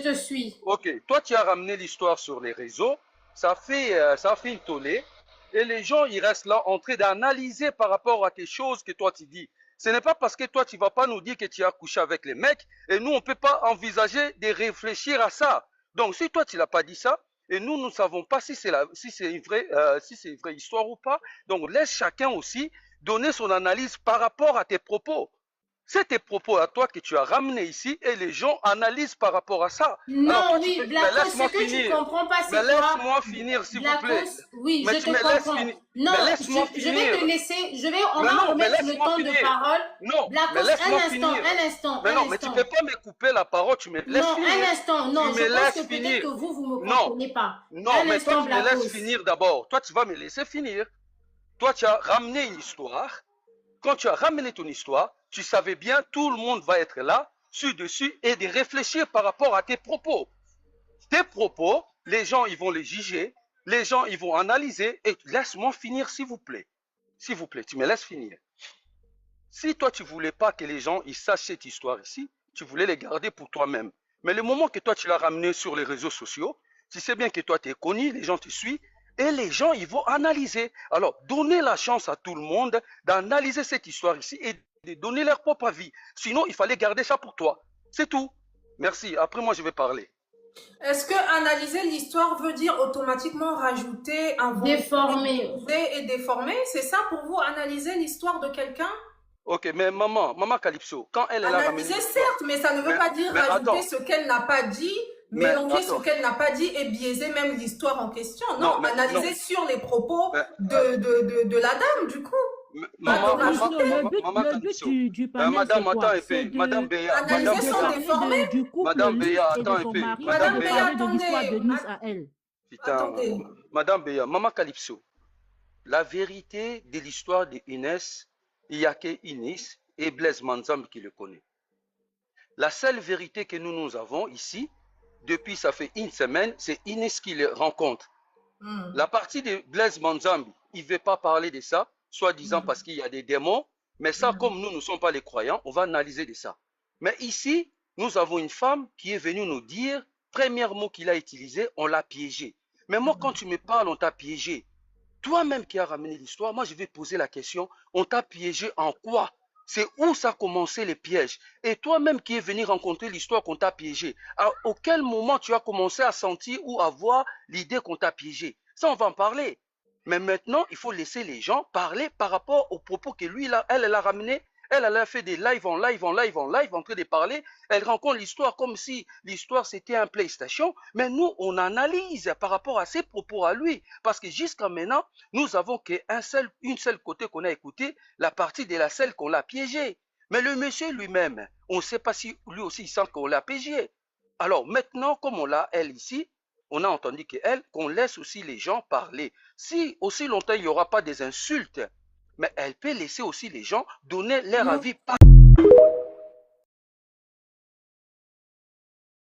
te suis. Ok, toi tu as ramené l'histoire sur les réseaux, ça fait une tollée, et les gens ils restent là en train d'analyser par rapport à tes choses que toi tu dis. Ce n'est pas parce que toi tu vas pas nous dire que tu as couché avec les mecs, et nous on peut pas envisager de réfléchir à ça. Donc si toi tu l'as pas dit ça, et nous ne savons pas si c'est une vraie histoire ou pas, donc laisse chacun aussi donner son analyse par rapport à tes propos. C'est tes propos à toi que tu as ramenés ici et les gens analysent par rapport à ça. Alors Non, toi, tu oui, peux... Mais Blacos, ce laisse-moi que tu finir. comprends pas, Mais c'est quoi? laisse-moi finir, s'il vous plaît. Blacos, oui, Mais je tu te me laisses comprends. finir. Non, Mais laisse-moi je vais finir. te laisser, on Mais va non, mais remettre le laisse-moi temps de finir. parole. Non, mais Blacos, laisse-moi finir. Mais un non, mais tu peux instant. pas me couper la parole, tu me laisses Non, un finir. instant. Tu Non, je me pense que laisses peut-être que finir. vous me Non, comprenez pas. non, Un mais toi instant, tu me laisses Blacos. finir d'abord. Toi tu vas me laisser finir. Toi tu as ramené une histoire. Quand tu as ramené ton histoire, tu savais bien tout le monde va être là, sur dessus, et de réfléchir par rapport à tes propos. Tes propos, les gens ils vont les juger, les gens ils vont analyser, et laisse-moi finir s'il vous plaît. S'il vous plaît, tu me laisses finir. Si toi tu voulais pas que les gens ils sachent cette histoire ici, tu voulais les garder pour toi-même. Mais le moment que toi tu l'as ramené sur les réseaux sociaux, tu sais bien que toi tu es connu, les gens te suivent, et les gens ils vont analyser. Alors donnez la chance à tout le monde d'analyser cette histoire ici et de donner leur propre avis. Sinon il fallait garder ça pour toi. C'est tout. Merci. Après moi je vais parler. Est-ce que analyser l'histoire veut dire automatiquement rajouter, inventer, Déformé. ridiculiser et déformer? C'est ça pour vous, analyser l'histoire de quelqu'un? Ok, mais maman Calypso, quand elle a ramené Analyser, l'histoire, certes, mais ça ne veut mais, pas dire mais rajouter attends, ce qu'elle n'a pas dit, mais mélanger ce attends, qu'elle n'a pas dit et biaiser même l'histoire en question. non, Non, mais non, analyser sur les propos mais, de la dame, du coup. Pas de maman, rajouter. maman Le but Calypso, du panel, c'est madame, attends quoi? un C'est peu, madame Béa, Analyser de sans parler déformer. du couple Madame Lise Béa, et attends de un son peu, mari et madame Madame de Béa, Béa, parler de l'histoire de attendez. Nice à elle. putain, Attendez. madame Béa, maman Calypso, la vérité de l'histoire de Inès, il n'y a que Inès et Blaise Manzambe qui le connaît. La seule vérité que nous avons ici, depuis ça fait une semaine, c'est Inès qui le rencontre. Hmm. La partie de Blaise Manzambi, il ne veut pas parler de ça, soi-disant parce qu'il y a des démons, mais ça, comme nous ne sommes pas les croyants, on va analyser de ça. Mais ici, nous avons une femme qui est venue nous dire, premier mot qu'il a utilisé, on l'a piégé. Mais moi, quand tu me parles, on t'a piégé. Toi-même qui as ramené l'histoire, moi je vais poser la question, on t'a piégé en quoi? C'est où ça a commencé les pièges? Et toi-même qui es venu rencontrer l'histoire qu'on t'a piégé, à auquel moment tu as commencé à sentir ou à voir l'idée qu'on t'a piégé? Ça, on va en parler. Mais maintenant, il faut laisser les gens parler par rapport aux propos que lui, elle a ramené. Elle a fait des lives en live, en live, en live, en train de parler. Elle rencontre l'histoire comme si l'histoire c'était un PlayStation. Mais nous, on analyse par rapport à ses propos à lui. Parce que jusqu'à maintenant, nous avons une seule côté qu'on a écouté, la partie de la celle qu'on l'a piégé. Mais le monsieur lui-même, on ne sait pas si lui aussi il sent qu'on l'a piégé. Alors maintenant, comme on l'a elle ici, on a entendu qu'elle, qu'on laisse aussi les gens parler. Si aussi longtemps il n'y aura pas des insultes, mais elle peut laisser aussi les gens donner leur Nous, avis.